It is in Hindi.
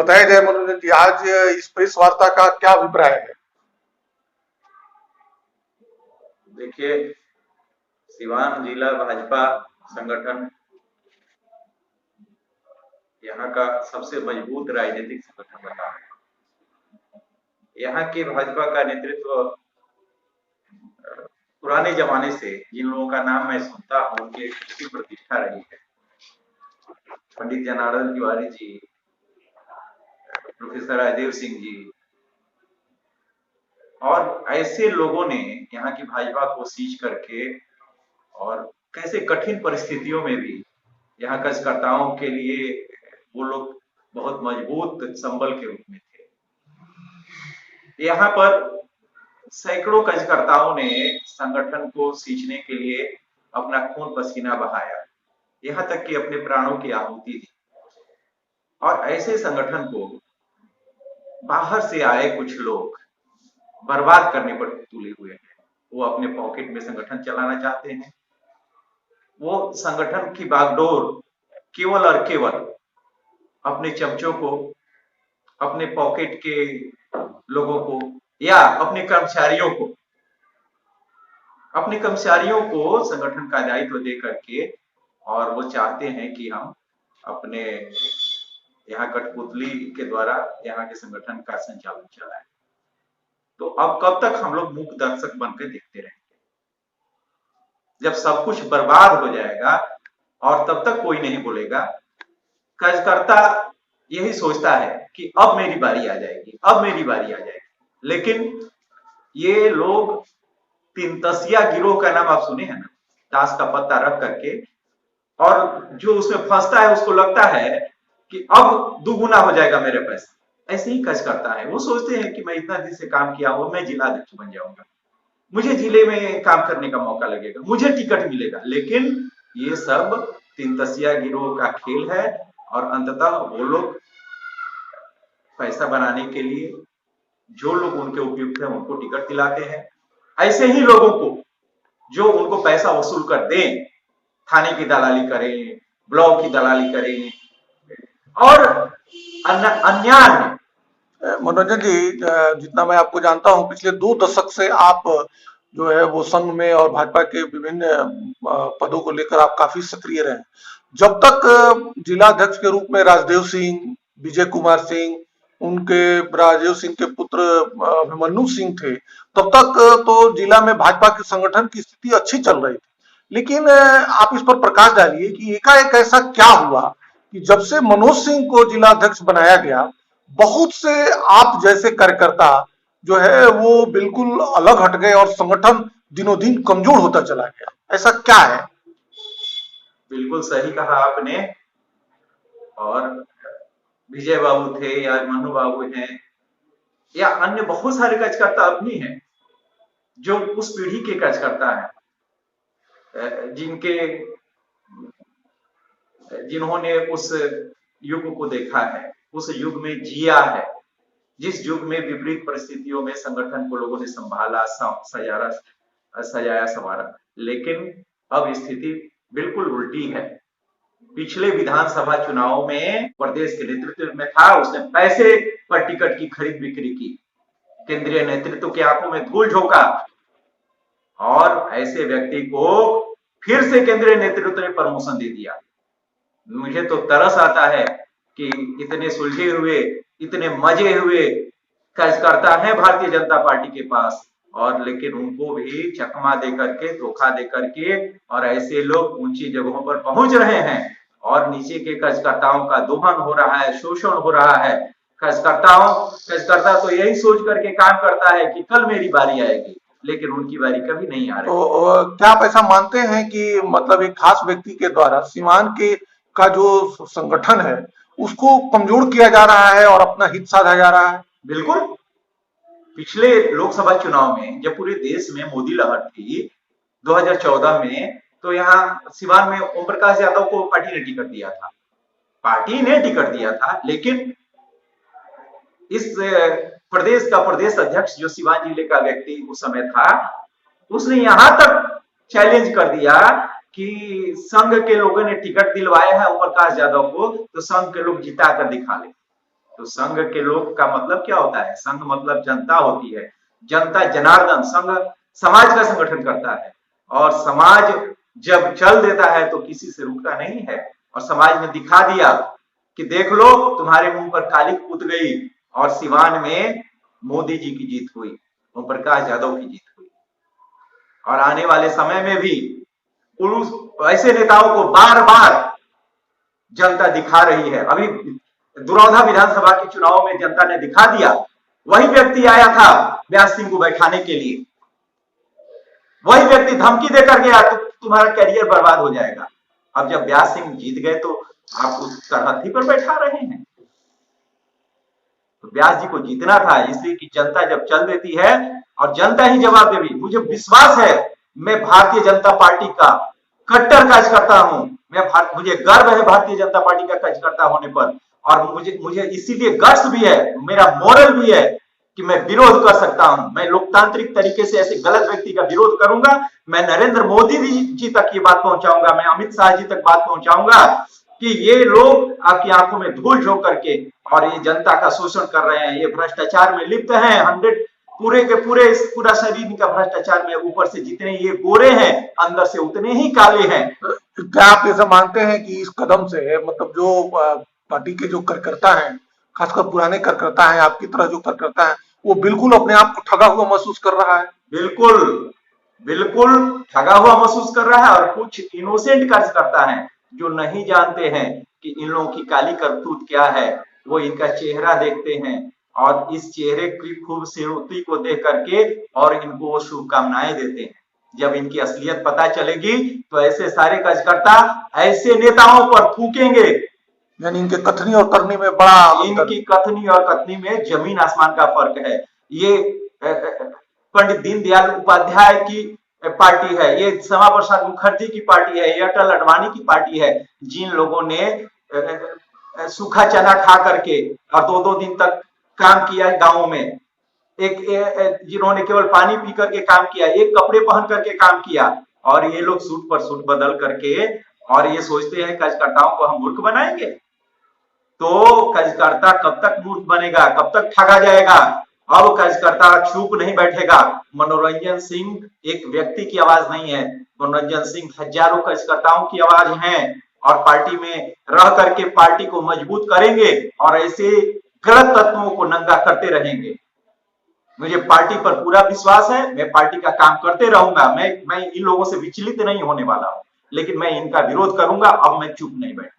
बताया जाए मनोरंजन जी, आज इस प्रेस वार्ता का क्या अभिप्राय है? देखिए, सिवान जिला भाजपा संगठन यहाँ का सबसे मजबूत राजनीतिक संगठन रहा है। यहाँ के भाजपा का नेतृत्व पुराने जमाने से जिन लोगों का नाम मैं सुनता हूँ उनकी एक ऊंची प्रतिष्ठा रही है। पंडित जनार्दन तिवारी जी, प्रोफेसर राजदेव सिंह जी और ऐसे लोगों ने यहाँ की भाजपा को सींच करके और कैसे कठिन परिस्थितियों में भी यहाँ कार्यकर्ताओं के लिए वो लोग बहुत मजबूत संबल के रूप में थे। यहाँ पर सैकड़ों कार्यकर्ताओं ने संगठन को सींचने के लिए अपना खून पसीना बहाया, यहाँ तक कि अपने प्राणों की आहुति दी। और ऐसे संगठन को बाहर से आए कुछ लोग बर्बाद करने पर तुले हुए हैं। वो अपने पॉकेट में संगठन चलाना चाहते हैं। वो संगठन की बागडोर केवल और केवल अपने चमचों को, अपने पॉकेट के लोगों को या अपने कर्मचारियों को संगठन का दायित्व दे करके, और वो चाहते हैं कि हम अपने यहाँ कठपुतली के द्वारा यहाँ के संगठन का संचालन चलाएं। तो अब कब तक हम लोग मूक दर्शक बनकर देखते रहेंगे? जब सब कुछ बर्बाद हो जाएगा और तब तक कोई नहीं बोलेगा। कार्यकर्ता यही सोचता है कि अब मेरी बारी आ जाएगी, अब मेरी बारी आ जाएगी। लेकिन ये लोग तीन तसिया गिरोह का नाम आप सुने हैं ना, ताश का पत्ता रख करके, और जो उसमें फंसता है उसको लगता है कि अब दुगुना हो जाएगा मेरे पैसे। ऐसे ही कच करता है। वो सोचते हैं कि मैं इतना दिन से काम किया हूं, मैं जिला अध्यक्ष बन जाऊंगा, मुझे जिले में काम करने का मौका लगेगा, मुझे टिकट मिलेगा। लेकिन ये सब तीन तसिया गिरोह का खेल है और अंततः वो लोग पैसा बनाने के लिए जो लोग उनके उपयुक्त हैं उनको टिकट दिलाते हैं। ऐसे ही लोगों को जो उनको पैसा वसूल कर दें, थाने की दलाली करें, ब्लॉक की दलाली करें और अन्य मनोरंजन जी, जितना मैं आपको जानता हूं, पिछले 2 दशक से आप जो है वो संघ में और भाजपा के विभिन्न पदों को लेकर आप काफी सक्रिय रहे। जब तक जिला अध्यक्ष के रूप में राजदेव सिंह, विजय कुमार सिंह, उनके राजदेव सिंह के पुत्र अभिमन्यु सिंह थे, तब तक तो जिला में भाजपा के संगठन की स्थिति अच्छी चल रही थी। लेकिन आप इस पर प्रकाश डालिए कि एकाएक ऐसा क्या हुआ कि जब से मनोज सिंह को जिला अध्यक्ष बनाया गया, बहुत से आप जैसे कार्यकर्ता जो है वो बिल्कुल अलग हट गए और संगठन दिनों दिन कमजोर होता चला गया। ऐसा क्या है? बिल्कुल सही कहा आपने। और विजय बाबू थे या मनु बाबू हैं या अन्य बहुत सारे कार्यकर्ता अब भी हैं जो उस पीढ़ी के कार्यकर्ता हैं, जिन्होंने उस युग को देखा है, उस युग में जिया है, जिस युग में विपरीत परिस्थितियों में संगठन को लोगों ने संभाला, सजाया संवारा। लेकिन अब स्थिति बिल्कुल उल्टी है। पिछले विधानसभा चुनाव में प्रदेश के नेतृत्व में था, उसने पैसे पर टिकट की खरीद बिक्री की, केंद्रीय नेतृत्व के आंखों में धूल झोंका, और ऐसे व्यक्ति को फिर से केंद्रीय नेतृत्व ने प्रमोशन दे दिया। मुझे तो तरस आता है कि इतने सुलझे हुए, इतने मजे हुए कार्यकर्ता हैं भारतीय जनता पार्टी के पास, और लेकिन उनको भी चकमा दे करके, धोखा दे करके, और ऐसे लोग ऊंची जगहों पर पहुंच रहे हैं और नीचे के कार्यकर्ताओं का दोहन हो रहा है, शोषण हो रहा है। कार्यकर्ता तो यही सोच करके काम करता है कि कल मेरी बारी आएगी, लेकिन उनकी बारी कभी नहीं आ रही। तो क्या आप ऐसा मानते हैं कि मतलब एक खास व्यक्ति के द्वारा सीमान के का जो संगठन है उसको कमजोर किया जा रहा है और अपना हित साधा जा रहा है? बिल्कुल। पिछले लोकसभा चुनाव में जब पूरे देश में मोदी लहर थी 2014 में, तो यहाँ सिवान में ओम प्रकाश यादव को पार्टी ने टिकट दिया था। पार्टी ने टिकट दिया था, लेकिन इस प्रदेश का प्रदेश अध्यक्ष जो सिवान जिले का व्यक्ति उस समय था, उसने यहां तक चैलेंज कर दिया कि संघ के लोगों ने टिकट दिलवाया है ओम प्रकाश यादव को, तो संघ के लोग जिता कर दिखा ले। तो संघ के लोग का मतलब क्या होता है? संघ मतलब जनता होती है। जनता जनार्दन, संघ समाज का संगठन करता है और समाज जब चल देता है तो किसी से रुकता नहीं है। और समाज ने दिखा दिया कि देख लो, तुम्हारे मुंह पर काली कूद गई और सिवान में मोदी जी की जीत हुई, ओम प्रकाश यादव की जीत हुई। और आने वाले समय में भी उस ऐसे नेताओं को बार बार जनता दिखा रही है। अभी दुरौधा विधानसभा के चुनाव में जनता ने दिखा दिया, वही व्यक्ति आया था व्यास सिंह को बैठाने के लिए, वही व्यक्ति धमकी देकर गया तो तुम्हारा करियर बर्बाद हो जाएगा। अब जब व्यास सिंह जीत गए तो आप उस सरहदी पर बैठा रहे हैं। तो व्यास जी को जीतना था, इसलिए कि जनता जब चल देती है और जनता ही जवाब देगी। मुझे विश्वास है, मैं भारतीय जनता पार्टी का कट्टर कार्यकर्ता हूं। मुझे गर्व है भारतीय जनता पार्टी का कार्यकर्ता होने पर, और मुझे इसीलिए गर्व भी है, मेरा मोरल भी है कि मैं विरोध कर सकता हूं। मैं लोकतांत्रिक तरीके से ऐसे गलत व्यक्ति का विरोध करूंगा। मैं नरेंद्र मोदी जी तक ये बात पहुंचाऊंगा, मैं अमित शाह जी तक बात पहुंचाऊंगा कि ये लोग आपकी आंखों में धूल झोंक करके और ये जनता का शोषण कर रहे हैं, ये भ्रष्टाचार में लिप्त हैं। 100 पूरे के पूरे पूरा शरीर का भ्रष्टाचार में, ऊपर से जितने ये गोरे हैं अंदर से उतने ही काले हैं। क्या आप ऐसा मानते हैं कि इस कदम से मतलब जो पार्टी के जो कार्यकर्ता हैं, खासकर पुराने कार्यकर्ता हैं, आपकी तरह जो कार्यकर्ता हैं, वो बिल्कुल अपने आप को ठगा हुआ महसूस कर रहा है? बिल्कुल बिल्कुल ठगा हुआ महसूस कर रहा है। और कुछ इनोसेंट कार्यकर्ता हैं जो नहीं जानते हैं कि इन लोगों की काली करतूत क्या है। वो इनका चेहरा देखते हैं और इस चेहरे की खूबसूरती को देख करके और इनको शुभकामनाएं देते हैं। जब इनकी असलियत पता चलेगी तो ऐसे सारे कार्यकर्ता ऐसे नेताओं पर थूकेंगे। यानी इनके कथनी और करनी में बड़ा इनकी कथनी और कथनी में जमीन आसमान का फर्क है। ये पंडित दीनदयाल उपाध्याय की पार्टी है, ये श्यामा प्रसाद मुखर्जी की पार्टी है, ये अटल अडवाणी की पार्टी है। जिन लोगों ने सूखा चना खा करके और 2-2 दिन तक काम किया गांवों में, जिन्होंने केवल पानी पी करके काम किया, एक कपड़े पहन करके काम किया, और ये लोग सूट पर सूट बदल करके और ये सोचते हैं कार्यकर्ताओं को हम मूर्ख बनाएंगे। तो कार्यकर्ता कब तक मूर्ख बनेगा, कब तक ठगा जाएगा? अब कार्यकर्ता चुप नहीं बैठेगा। मनोरंजन सिंह एक व्यक्ति की आवाज नहीं है, मनोरंजन सिंह हजारों कार्यकर्ताओं की आवाज है और पार्टी में रह करके पार्टी को मजबूत करेंगे और ऐसे गलत तत्वों को नंगा करते रहेंगे। मुझे पार्टी पर पूरा विश्वास है, मैं पार्टी का काम करते रहूंगा। मैं इन लोगों से विचलित नहीं होने वाला हूं, लेकिन मैं इनका विरोध करूंगा। अब मैं चुप नहीं बैठूंगा।